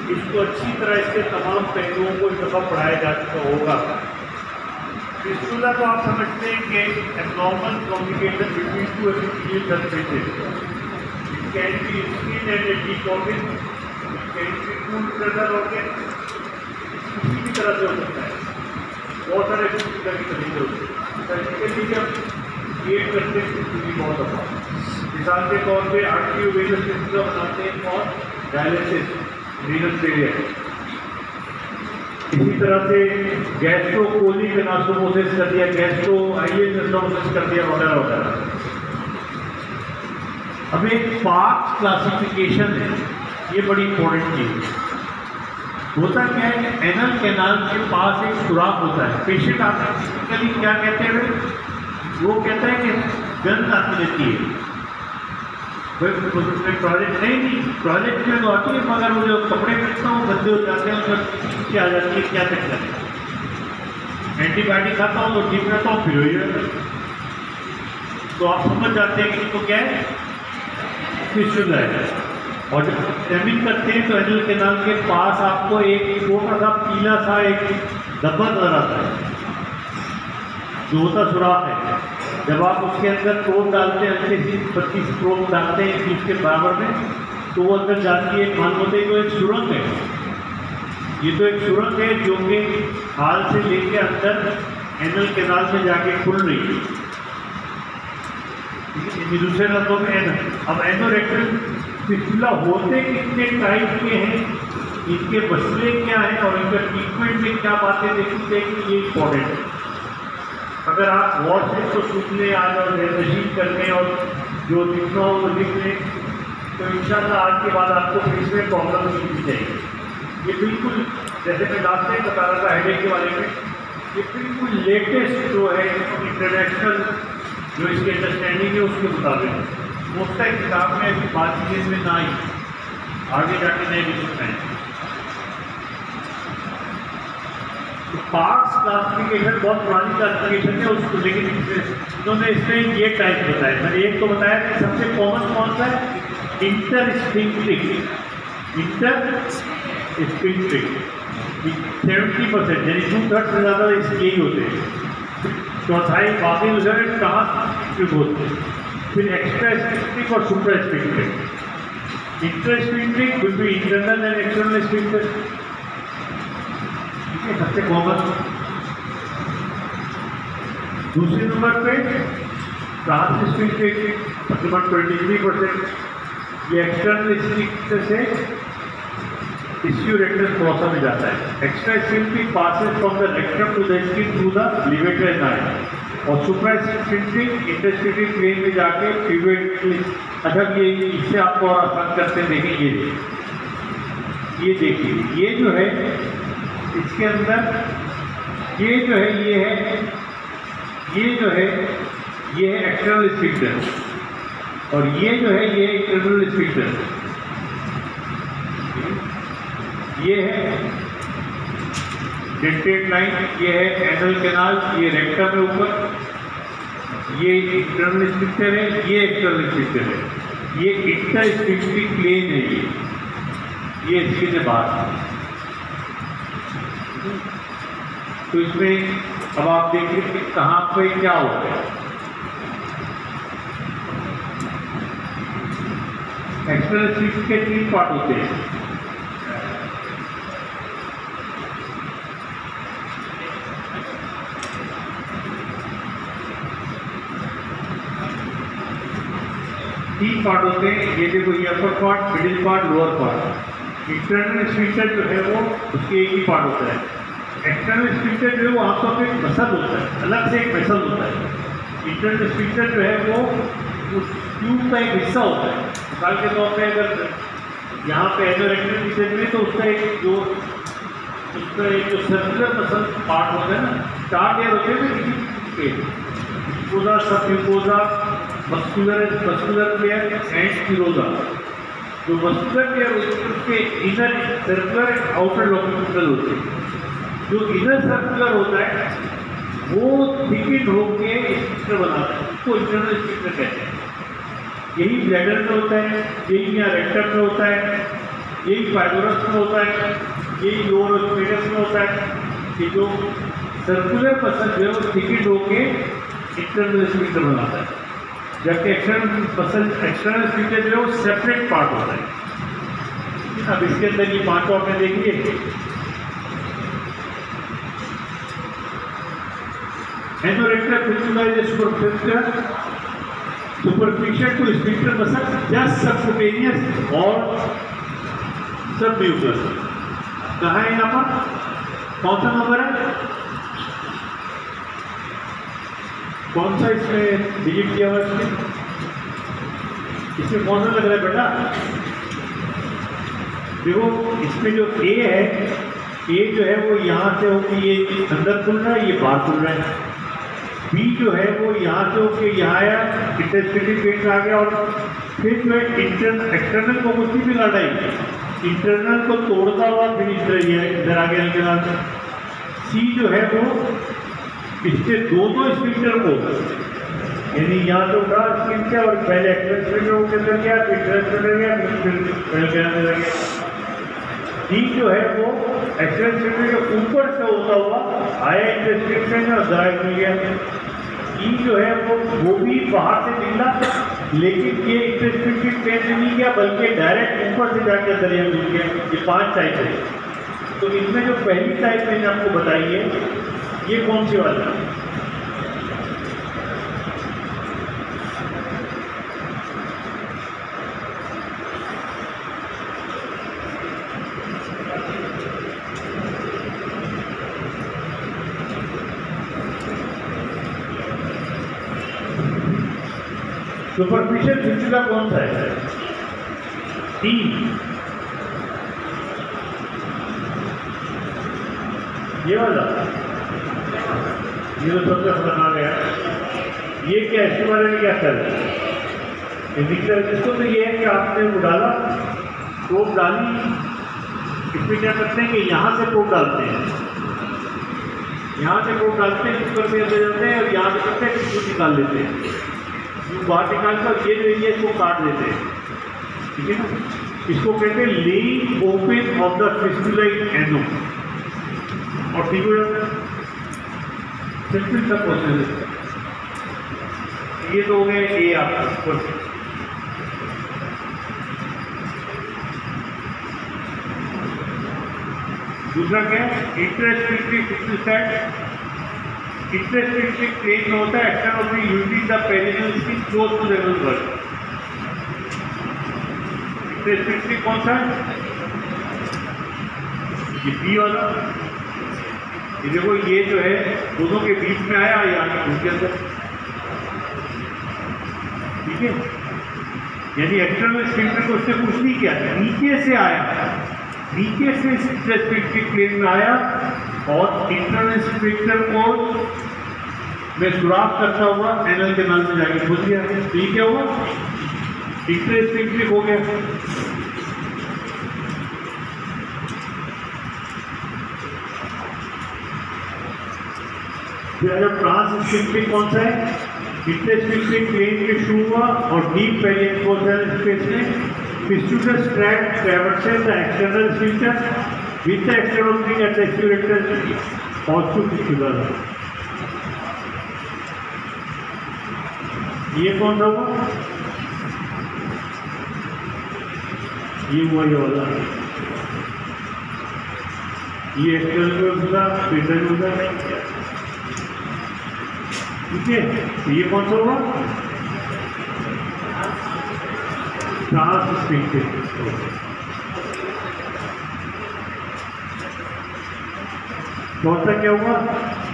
इसको अच्छी तरह इसके तमाम पहलुओं को एक दफ़ा पढ़ाया जा चुका होगा। फिस्टुला को आप समझते हैं कि abnormal communication between two epithelial surfaces, it can be skin and a deep organ, it can be two internal organ, किसी भी तरह से हो सकता है। बहुत सारे फिस्टुला के तरीके होते हैं। सर्जिकली जब क्रिएट करते हैं फिस्टुला बहुत अच्छा, मिसाल के तौर पे आर्टियो वेनस फिस्टुला बनाते हैं और डायलिसिस रीनल फेलियर। इसी तरह से गैस्ट्रोकोलिक एनास्टोमोसिस कर दिया, गैस्ट्रो आइलियल एनास्टोमोसिस कर दिया, वगैरह वगैरह। अब एक पार्ट क्लासिफिकेशन है, ये बड़ी इंपॉर्टेंट चीज़ है। होता क्या है कि एनल कैनाल के पास एक सुराख होता है। पेशेंट आते हैं टिपिकली क्या कहते हैं, वो कहता है कि गंध आती रहती है, प्रोजेक्ट नहीं प्रोजेक्ट में तो आती है, मगर वो जो कपड़े पहनता हूँ गंदे हो जाते हैं, उसमें क्या आ जाती है, क्या तक जाती है। एंटीबायोटिक खाता हूँ तो ठीक रहता हूँ, फिर हो जाता है। तो आप समझ जाते हैं कि इनको क्या है, फिस्टुला है। और जब एक्जामिन करते हैं तो एनल कैनाल के पास आपको एक छोटा सा पीला सा एक धब्बा नजर आता है, जो होता सुराख है। जब आप उसके अंदर प्रोब डालते हैं, हल्के सी 25 प्रोब डालते हैं इंच के बराबर में, तो वो अंदर जाती है। मान होते हैं तो एक सुरंग है, ये तो एक सुरंग है जो कि हाल से लेके अंदर एनल कैनाल में जाके खुल रही है। दूसरे लफ्जों में एनल। अब एनोरेक्टल फिस्टुला होते कितने टाइप के हैं, इनके मसले क्या हैं और इनका ट्रीटमेंट में क्या बातें देखनी चाहिए, ये इम्पोर्टेंट है। अगर आप गौर से तो सुन लें आज और नशीन कर लें और जो लिखना हो वो लिख लें, तो इंशाल्लाह आज के बाद आपको फिर से प्रॉब्लम नहीं होनी चाहिए। ये बिल्कुल जैसे मैं लास्ट टाइम बता रहा था हेडेक के बारे में, ये बिल्कुल लेटेस्ट जो है इंटरनेशनल जो इसकी अंडरस्टैंडिंग है उसके मुताबिक मुफ्त किताब में ऐसी बात चीज़ में ना आई, आगे जाके नए लिख सकते हैं। पार्ट्स क्लासिफिकेशन बहुत पुरानी क्लासिफिकेशन है उसको, लेकिन इन्होंने इसमें ये टाइप बताया। मैंने एक तो बताया कि सबसे कॉमन कौन सा है, इंटरस्फिंक्ट्रिक। इंटरस्फिंक्ट्रिक 70% यानी 2/3 से ज़्यादा यही होते हैं। चौथाई बाकी रिजल्ट कहाँ होते हैं। फिर एक्स्ट्रा स्फिंक्ट्रिक और supra sphincteric. Intersphincteric will be internal and external sphincter, सबसे कॉमन। दूसरे नंबर पे ट्रांसस्फिंक्ट्रिक तकरीबन 23%। ये एक्सटर्नल स्फिंक्टर से टिश्यू रेक्टम फोसा में जाता है। Extra sphincteric passes from the rectum to the skin through the levator nile, और सुप्रा स्फिंक्ट्रिक इंटरस्टिशियल प्लेन में जाके प्यूबिक। अच्छा ये इससे आपको और आसान करते देखें, ये देखिए, ये जो है इसके अंदर ये जो है ये है एक्सटर्नल स्फिंक्टर और ये जो है ये इंटरनल स्फिंक्टर। ये है डेंटेड लाइन, ये है एनल कैनाल, ये रेक्टम है ऊपर, ये इंटरनल स्फिंक्टर है, ये एक्सटर्नल स्फिंक्टर है, ये इंटरस्फिंक्ट्रिक प्लेन है, ये इसके से बाहर। तो इसमें अब आप देखिए कि कहाँ पे क्या होता है। एक्सटर्नल स्फिंक्टर के 3 पार्ट होते हैं। ये देखो, ये upper part, middle part, lower part. Internal sphincter जो है वो उसके एक ही पार्ट होता है। एक्सटर्नल स्फिंक्टर जो है वो आमतौर पर एक मसल होता है, अलग से एक मसल होता है। इंटरनल स्फिंक्टर जो है वो उस ट्यूब का एक हिस्सा होता है। मिसाल के तौर पे अगर यहाँ पे एनोरेक्टल रीजन में तो उसका एक जो सर्कुलर मसल पार्ट होता है ना, 4 लेयर होते हैं म्यूकोसा, सब म्यूकोसा, मस्कुलर लेयर एंड स्क्लेरोसा। जो मस्कुलर लेयर होती है उसके inner circular and outer longitudinal होते हैं। जो इनर सर्कुलर होता है वो थिकिन होके स्फिंक्टर बनाता है, उसको इंटरनल स्फिंक्टर कहते हैं। यही ब्लैडर में होता है, यही यहाँ रेक्टम में होता है, यही फाइब्रोरस में होता है, यही लोअर ओस्मेटस में होता है कि जो सर्कुलर मसल जो है वो थिकिट होके इंटरनल स्फिंक्टर बनाता है, जबकि एक्सटर्नल मसल एक्सटर्नल स्फिंक्टर जो है वो सेपरेट पार्ट होता है। अब इसके अंदर ये 5 आपने देखिए, endorectal fistula is superficial to sphincter muscle just subcutaneous और सबम्यूकस। कहाँ है यहाँ पर, कौन सा नंबर है, कौन सा इसमें डिजिट किया हुआ है, इसमें कौन सा लग रहा है बेटा? देखो इसमें जो ए है, ए जो है वो यहाँ से होकर ये अंदर खुल रहा है, ये बाहर खुल रहा है। बी जो है वो यहाँ से होकर यहाँ आया, इंटरस्टिशियल पेट में आ गया, और फिर जो है एक्सटर्नल को कुछ भी लड़ाई, इंटरनल को तोड़ता हुआ फिर इधर आ गया निकला। सी जो है वो इसके दो स्फिंक्टर को, यानी यहाँ तो उठा स्फिंक्टर और पहले एक्सटर्नल स्फिंक्टर को अंदर गया, फिर इंटरनल गया, फिर अंदर गया। डी जो है वो एक्सटर्नल स्फिंक्टर के ऊपर से होता हुआ आया इंटरस्टिशियल में और गायब हो गया। ई जो है वो भी बाहर से निकला, लेकिन ये इंटरस्टिशियल पेन से नहीं गया, बल्कि डायरेक्ट ऊपर से जाकर दरिया में गया। ये 5 टाइप है। तो इनमें जो पहली टाइप मैंने आपको बताई है, ये कौन सी वाला है? सुपरफिशियल फिस्टुला कौन सा है? डी। ये वाला, ये तो सबसे खतरनाक है। ये क्या, इसके बारे में क्या कर रहे हैं? इसको तो ये है कि आपने वो डाला, प्रोब डाली, इसमें क्या करते हैं कि यहाँ से प्रोब डालते हैं, यहाँ से प्रोब डालते हैं, कुकर में अंदर जाते हैं और यहाँ से करते हैं, इसको निकाल लेते हैं, बाहर निकालकर ये जो एरिया इसको काट देते हैं, ठीक है ना। इसको कहते हैं laying open of the fistula in ano. और ठीक हो जाता है, सिंपल सा क्वेश्चन है। ये तो हो गए ए आपका। दूसरा क्या है, इंटरस्टिशियल फिस्टुला। इंटरस्टिशियल प्लेन में होता है, external of the unity the perineal skin close to level work. Interstitial कौन सा है? ये बी वाला। ये देखो, ये जो है दोनों के बीच में आया, यानी उनके अंदर, ठीक है। यानी एक्सटर्नल स्फिंक्टर को उससे कुछ नहीं किया, नीचे से आया, नीचे से इंटरस्टिशियल प्लेन में आया और इंटरनल स्फिंक्टर को में सुराख करता हुआ एनल के नाल में जाके घुस गया। तो ये क्या हुआ, इंटरस्टिशियल हो गया। फिर ट्रांसस्फिंक्टर कौन सा है? इंटरस्टिशियल प्लेन के शुरू हुआ और डीप पेरिनेल स्पेस में fistular strand traverses the external sphincter with the external opening at the external also fistular। ये कौन सा हुआ? ये हुआ ये वाला, ये एक्सटर्नल में होगा, फिस्टुलर में होगा, ठीक है। ये कौन सा हुआ? ट्रांसस्फिंक्टर। चौथा क्या हुआ?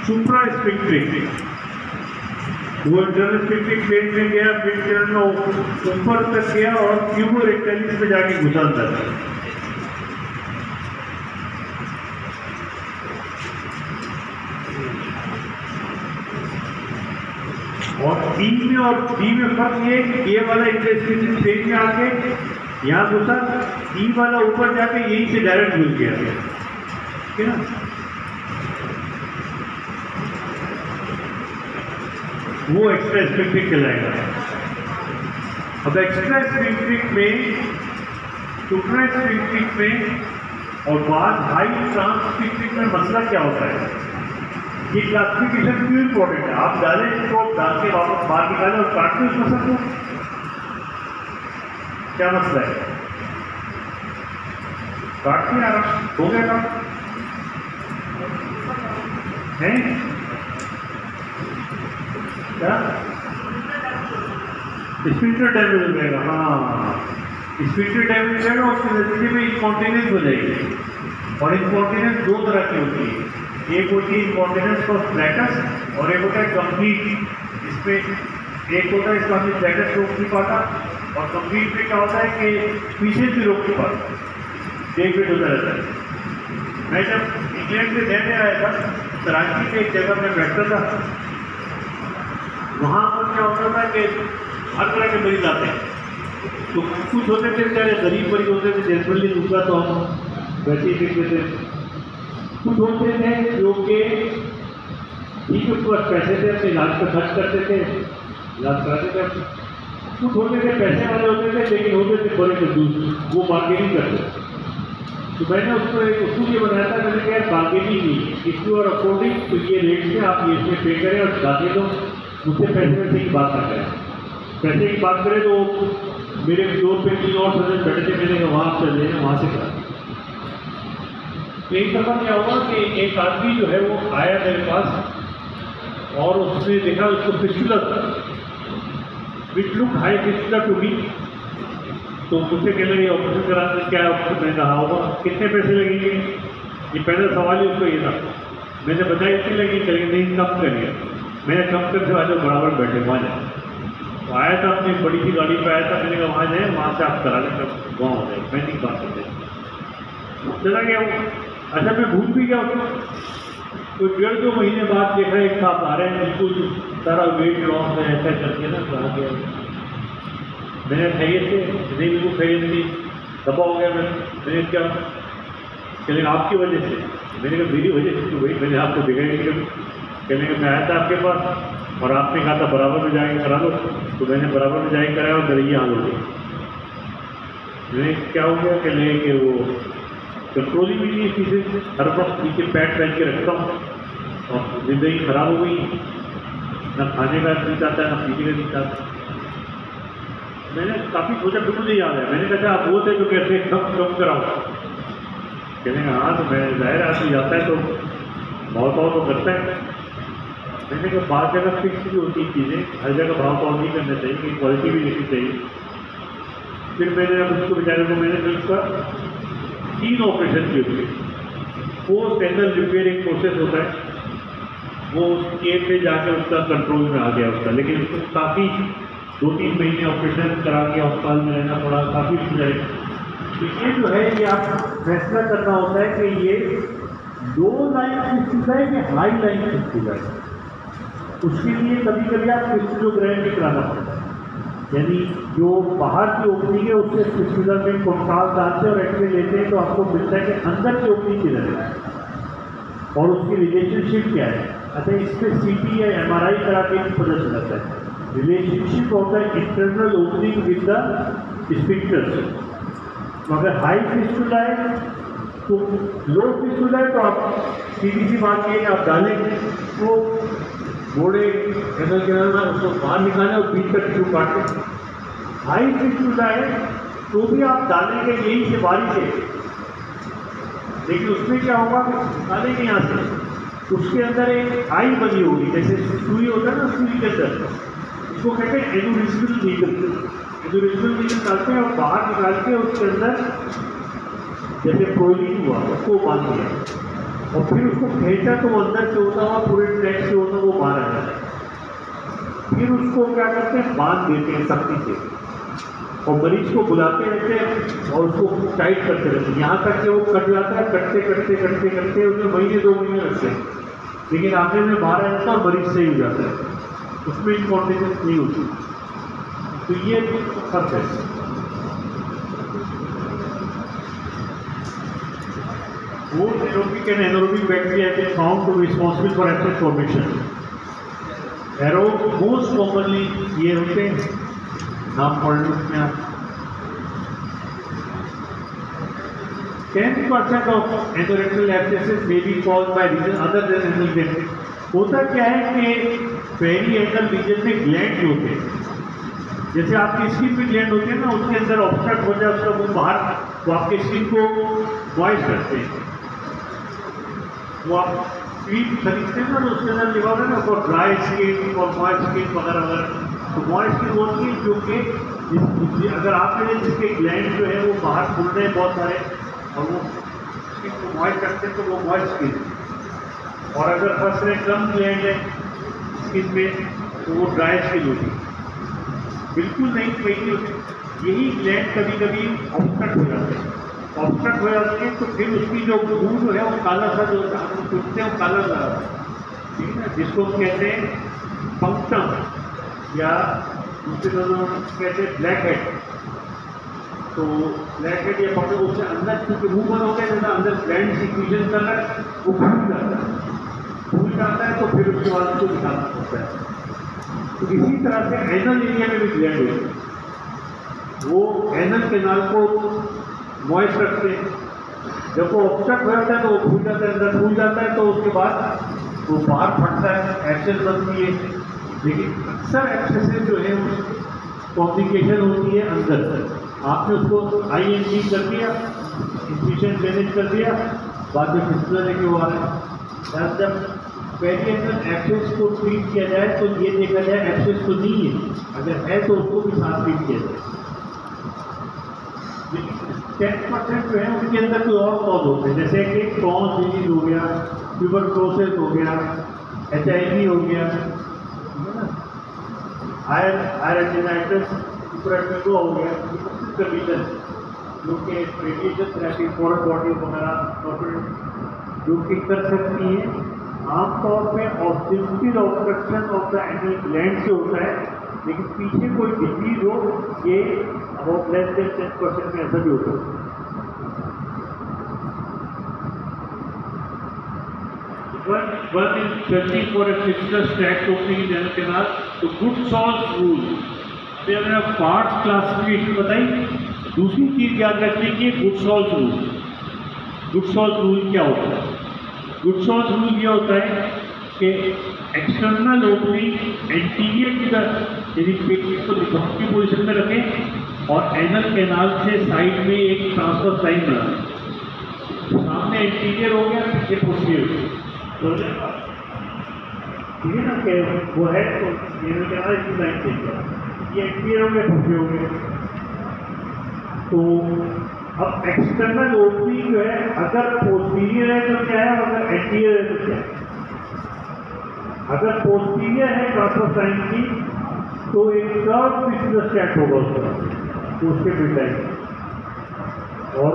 सुप्रा स्फिंक्टर। वो इंटरनल स्फिंक्टर प्लेन में गया, मिड चरण में ऊपर तक गया और ट्यूबो रेक्टाइलिस में जाके घुसा था। और डी में और डी में फर्क ये कि ये वाला इंटरस्टिशियल प्लेन में आके यहाँ घुसा, ई वाला ऊपर जाके यहीं से डायरेक्ट घुस गया, ठीक है ना। वो एक्स्ट्रा स्फिंक्टर कहलाएगा। अब एक्स्ट्रा स्फिंक्टर में सुप्रास्फिंक्टिक में और बाद हाई ट्रांसफिंक्टिक में मसला क्या होता है? ये क्लासिफिकेशन क्यों इंपॉर्टेंट है? आप डालें इसको, डाल के वापस बाहर निकालें और काट दें उस मसल को, क्या मसला है? काट के आराम हो गया काम है क्या? स्पिंडल डैमेज हो जाएगा। हाँ, स्पिंडल डैमेज हो जाएगा, उसके नतीजे में इंकॉन्टिनेंस हो जाएगी। और इंकॉन्टिनेंस दो तरह की होती है, एक होती है इंकॉन्टिनेंस फॉर फ्लैटस और एक होता है कंप्लीट। इसमें एक होता है इसका फ्लैटस रोक नहीं पाता और कंप्लीट में क्या होता है कि पीछे से रोक नहीं पाता, डेविड होता रहता है। मैं जब इंग्लैंड से रहने आया था, कराची में एक जगह में बैठता था, वहाँ पर क्या होता था कि हर तरह के मरीज आते हैं। तो कुछ होते थे चाहे गरीब मरीज होते थे, जनरली दूसरा तो हम वैसे ही देखते थे। कुछ होते थे जो कि ठीक है उसके पास पैसे थे, अपने इलाज पर खर्च करते थे, इलाज कराते थे। कुछ होते थे पैसे वाले होते थे, लेकिन होते थे बड़े कंजूस, वो बार्गेनिंग करते। तो मैंने उसको एक उसूल ये बनाया था, मैंने कहा बार्गेनिंग नहीं, इफ यू आर अफोर्डिंग तो ये रेट से आप ये इसमें पे करें और जाके तो मुझसे पैसे की बात ना करें। पैसे की बात करें तो मेरे फ्लोर पे 3 और सदस्य बैठे थे, मैंने कहा वहाँ चल रहे हैं, वहाँ से करा। तो एक दफ़ा क्या हुआ कि एक आदमी जो है वो आया मेरे पास और उसने देखा उसको फिस्टुला था, विच लुक हाई फिस्टुला टू मी। तो मुझसे कहने लगे ऑपरेशन कराने क्या ऑपरेशन? मैंने कहा होगा कितने पैसे लगेंगे? ये पहला सवाल ही उसको ये था। मैंने बताया इतनी लगी, करेंगे नहीं कम करिए। मैंने कम करके आज बराबर बैठे वहाँ जाए। तो आया था अपनी बड़ी सी गाड़ी पे आया था, मैंने कहा वहाँ जाए, वहाँ से आप करा लें, कब वहाँ हो जाए, मैं नहीं बात करते चला गया वो। अच्छा मैं भूल भी गया उसको। तो 1.5-2 महीने बाद देखा एक साथ आ रहे हैं, बिल्कुल सारा वेट लॉस है ऐसा करके ना कहा गया। मैंने खैरियत से नहीं, बिल्कुल खैरियत थी, दबा हो गया। मैंने क्या चले आपकी वजह से? मैंने कहा मेरी वजह से? तो वही मैंने आपको देखा ही नहीं। कहने का मैं आया था आपके पास और आपने कहा था बराबर में जाएंगे करा लो, तो मैंने बराबर में जाएंगे कराया और मेरे ये हाल हो गई। मैंने क्या हो गया कि ले कि वो कंट्रोल ही भी नहीं चीज़ें, हर वक्त नीचे पैड पहन के रखता हूँ और ज़िंदगी खराब हो गई, ना खाने का नहीं चाहता है ना पीने का नहीं चाहता। मैंने काफ़ी सोचा, बिल्कुल नहीं याद है। मैंने कहा आप वो थे तो कैसे कम कराओ? कहने का हाँ, तो मैं जाहिर आदमी जाता है तो भाव तो करता है। मैंने कहा बात जगह फिक्स भी होती है चीज़ें, हर जगह भाव नहीं करना चाहिए, कि क्वालिटी भी देखनी चाहिए। फिर मैंने अब उसको बेचारे को मैंने फिर उसका 3 ऑपरेशन किए हुए। पोस्ट एनल रिपेयर एक प्रोसेस होता है, वो उस केस पे जाकर उसका कंट्रोल में आ गया उसका, लेकिन उसको काफ़ी 2-3 महीने ऑपरेशन करा के अस्पताल में रहना पड़ा, काफ़ी सुझाए। तो ये जो है ये आप फैसला करना होता है कि ये लो लाइन फिस्टुला है कि हाई लाइन फिस्टुला है। उसके लिए कभी कभी आप फिस्टुलोग्राम भी कराना पड़ता है, यानी जो बाहर की ओपनिंग है उससे फिस्टुला में कंट्रोल डालते और एक्सरे लेते हैं तो आपको मिलता है कि अंदर की ओपनिंग किधर है और उसकी रिलेशनशिप क्या है। अच्छा, इस पर CT या MRI करा के भी पता चलता है। रिलेशनशिप होता है internal opening with the sphincters. तो अगर हाई फिस्टुला है तो लो फिस्टुला है तो आप सीधी सी बात ये आप डालेंगे तो घोड़े एनल के उसको बाहर निकालें और बीच का टिश्यू काट दें। हाई फिस्टुला है तो भी आप डालेंगे यहीं से बारी से, लेकिन उसमें क्या होगा निकालेंगे यहाँ से, उसके अंदर एक आई बनी होगी, जैसे सुई होता है ना, सुई के अंदर इसको कहते हैं एनोरिजिनल नीडल। एनोरिजिनल नीडल डालते हैं और बाहर निकाल के उसके अंदर जैसे प्रोलीन हुआ उसको बांध दिया और फिर उसको खींचा तो वो अंदर से होता हुआ पूरे ट्रैक से होता वो बाहर आ जाता है। फिर उसको क्या करते हैं, बांध देते हैं सख्ती से और मरीज को बुलाते रहते हैं और उसको टाइट करते रहते हैं, यहाँ तक कि वो कट जाता है। कटते कटते कटते कटते उसमें 1-2 महीने लगते हैं, लेकिन आखिर में बाहर आ जाता है और मरीज सही हो जाता है, उसमें इनकॉन्टिनेंस नहीं होती। तो ये फर्क है। Both aerobic and anaerobic bacteria have been found to be responsible for abscess formation. Most commonly ये होते हैं, नाम पढ़ लो उसमें आप, 10% of endorectal abscesses may be caused by reason other than anal gland. होता क्या है कि पेरिएंटल रीजन में ग्लैंड होते हैं, जैसे आपकी स्किन पे ग्लैंड होते हैं ना, उसके अंदर ऑब्स्ट्रक्ट हो जाए उसका वो बाहर, वो आपके स्किन को मॉइस्ट करते हैं। वो आप क्रीम खरीदते हैं ना तो उसके अंदर लिखा होता है ना वो ड्राई स्किन और मॉइस्ट स्किन वगैरह वगैरह। तो मॉइस्ट स्किन होती है जो कि अगर आपके जिसके ग्लैंड जो है वो बाहर खुल रहे हैं बहुत सारे और वो स्किन को मॉइस्ट करते हैं तो वो मॉइस्ट स्किन। और अगर फंस रहे कम ग्लैंड है स्किन में तो वो ड्राई स्किन होती है। बिल्कुल नहीं पहली होती, यही ग्लैंड कभी कभी ऑब्स्ट्रक्ट हो जाते हैं। ऑब्स्ट्रक्ट हो जाते हैं तो फिर उसकी जो मुंह जो है वो काला सा जो हम सुनते हैं वो काला सा, ठीक है ना, जिसको कहते हैं पंक्टम या दूसरे दोनों कहते हैं ब्लैक हेड। तो ब्लैक हेड या पंक्टम उससे अंदर क्योंकि मुंह बंद हो गया जैसा अंदर ग्लैंड सिक्रीशन कर रहा है वो भूल जाता है तो फिर उसके बाद उसको निकालना पड़ता है। तो इसी तरह से एनल एरिया में भी ग्लैंड होती है, वो एनल कैनाल को मॉइस्ट रखते हैं। जब वो ऑब्स्ट्रक्ट हो जाता है तो वो फूल जाता है, अंदर फूल जाता है तो उसके बाद वो बाहर फटता है, एक्सेस बनती है। लेकिन अक्सर एक्सेसेस जो है कॉम्प्लिकेशन होती है अंदर। आपने उसको INT कर दिया, इंफेक्शन मैनेज कर दिया, बाद में फिस्टुला लेके वो आ रहा है। जब पेरिएंटल एक्सेस को ट्रीट किया जाए तो ये देखा जाए एक्सेस तो नहीं है, अगर है तो उसको भी साथ ट्रीट किया जाए। 10% जो है उनके अंदर कोई और कॉज होते हैं, जैसे कि क्रॉस डिजीज हो गया, ट्यूबरक्लोसिस हो गया, HIV हो गया, हायरजेनाइटिस हो गया, कंडीशन जो कि रेडिएशन थेरेपी फॉरेन बॉडी वगैरह जो कि कर सकती है। आमतौर पर obstructive obstruction of the anal gland से होता है, लेकिन पीछे कोई डिजीज हो ये अबाउट लेस देन 10% में ऐसा भी होता है। One is searching for a fistula stacked opening in anal canal, तो Goodsall's rule। अभी अगर आप पार्ट्स क्लासिफिकेशन बताइए, दूसरी चीज याद रखिए कि Goodsall's रूल। Goodsall's रूल क्या होता है? Goodsall's रूल ये होता है कि एक्सटर्नल ओपनिंग एंटीरियर की तरफ यदि पेट को लिथोन की पोजीशन में रखें और एनल कैनाल से साइड में एक ट्रांसफर लाइन बनाएं। सामने एंटीरियर हो गया, पीछे पोस्टीरियर तो ठीक है ना, कि वो है तो एनल कैनाल इसी लाइन से ये एंटीरियर हो गया, पोस्टीरियर हो गया। तो अब एक्सटर्नल ओपनिंग जो है अगर पोस्टीरियर है तो क्या है, अगर एंटीरियर है तो क्या है। अगर पोस्टीरियर है ट्रांसफर लाइन की तो एक कर्व फिस्टुला स्टैक होगा उसका, तो उसके मिड लाइन। और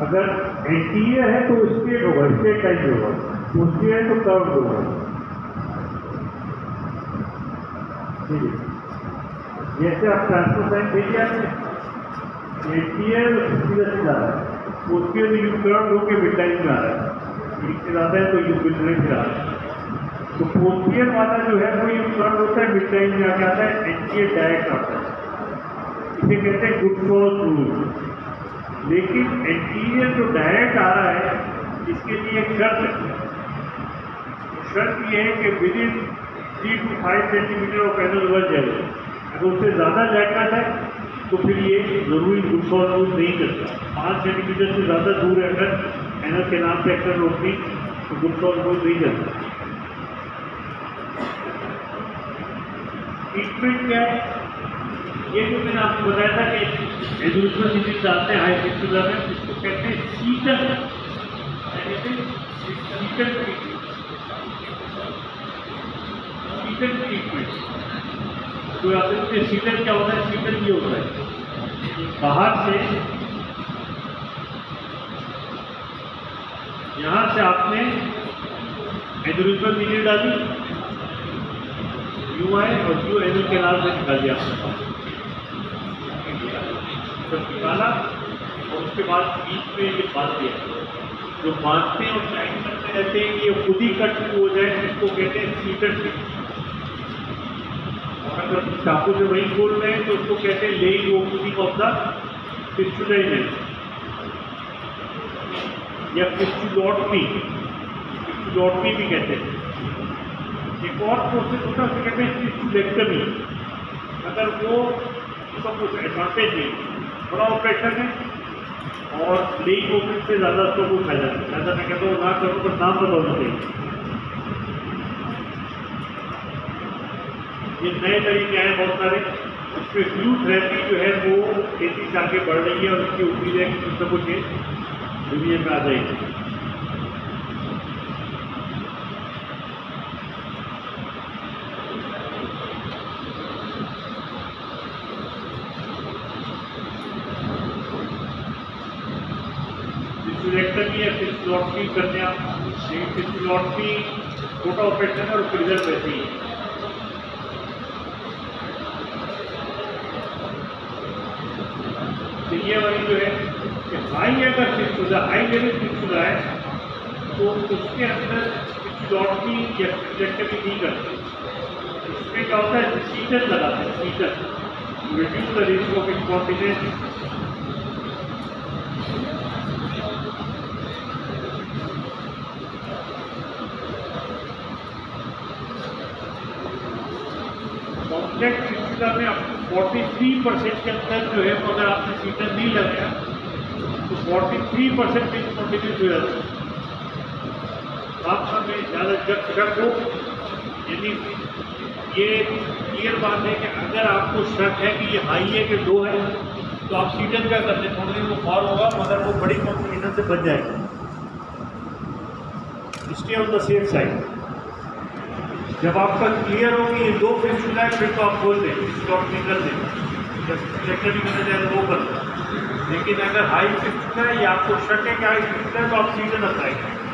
अगर एंटीरियर है तो स्ट्रेट होगा, स्ट्रेट लाइन होगा। पोस्टीरियर है तो कर्व होगा। जैसे आप ट्रांसफर लाइन भेजिए आपने एंटीरियर फिस्टुला से जा रहा है, पोस्टीरियर कर्व होकर मिड लाइन में आ रहा है, से ज़्यादा है तो ये बिल्कुल नहीं रहा। तो पोस्टीरियर वाला जो है वो कर्व होता है, मिड लाइन में आके आता है, एंटीरियर डायरेक्ट आता है। इसे कहते हैं Goodsall's रूल। लेकिन एंटीरियर जो डायरेक्ट आ रहा है इसके लिए एक शर्त है। शर्त ये है कि within 3 to 5 centimetre of anal verge जाए। अगर उससे ज़्यादा जैकेट है तो फिर ये जरूरी Goodsall's रूल नहीं करता। 5 सेंटीमीटर से ज़्यादा दूर है अगर एनल के नाम पे एक्टर ओपनिंग तो Goodsall's रूल नहीं करता। ट्रीटमेंट क्या है, ये जो मैंने आपको बताया था कि एडुलसर डिजीज डालते हैं हाई फिस्टुला में, इसको कहते हैं सीटल ट्रीटमेंट। तो आप देखते हैं सीटल क्या होता है, सीटल ये होता है बाहर से, यहाँ से आपने एडुलसर डिजीज डाली, यू आए और यू एनल कैनाल से निकाल दिया आपने, तो निकाला और उसके बाद बीच में ये बांध दिया। जो बांधते हैं और टाइट करते रहते हैं ये खुद ही कट हो जाए, इसको कहते हैं सीटर ट्रीटमेंट। और अगर चाकू से वही खोल रहे हैं तो उसको कहते हैं laying opening of the fistula ही नहीं या फिस्टुलॉटमी भी कहते हैं। एक और प्रोसेस होता है उसे कहते हैं फिस्टुलेक्टमी। अगर वो उसका कुछ एडवांटेज नहीं, बड़ा ऑपरेशन है और लेई ओपन से ज़्यादा उसको कोई फायदा नहीं। ज़्यादा मैं कहता हूँ ना करूँ पर नाम बताना चाहिए। ये नए तरीके हैं बहुत सारे। इसमें फ्लू थेरेपी जो है वो तेजी से आगे बढ़ रही है और इसकी उम्मीद है कि कुछ ना कुछ दुनिया में आ जाएगी। फिस्टुलेक्टमी या फिस्टुलॉटमी करने फिस्टुलॉटमी छोटा ऑपरेशन है और उसकी रिजल्ट वैसे ही है। तो ये वाली जो है कि हाई अगर फिस्टुला हाई लेवल फिस्टुला है तो उसके अंदर फिस्टुलॉटमी या फिस्टुलेक्टमी नहीं करते। इसमें क्या होता है, सीजन लगाते हैं, season reduce the risk of incontinence. Complex fistula में आपको 43% के अंदर जो है अगर आपने सीजन नहीं लगाया तो 43% में कॉन्टिन्यूस हो जाता है। आप हमें ज़्यादा शक हो, यदि ये क्लियर बात है कि अगर आपको शक है कि ये हाई है कि लो है तो आप सीजन क्या करते हैं, थोड़ी देर वो फॉर होगा मगर वो बड़ी कॉम्प्लिकेशन से बच जाएगा। Stay on the safe side. जब आपका क्लियर हो कि ये दो फिस्टुला है फिर तो आप बोल दें, स्टॉप निकल दें, जब चेक भी करना चाहे तो वो कर दें। लेकिन अगर हाई फिस्टुला है या आपको शक है कि हाई फिस्टुला है तो आप सीजन अप्लाई करें।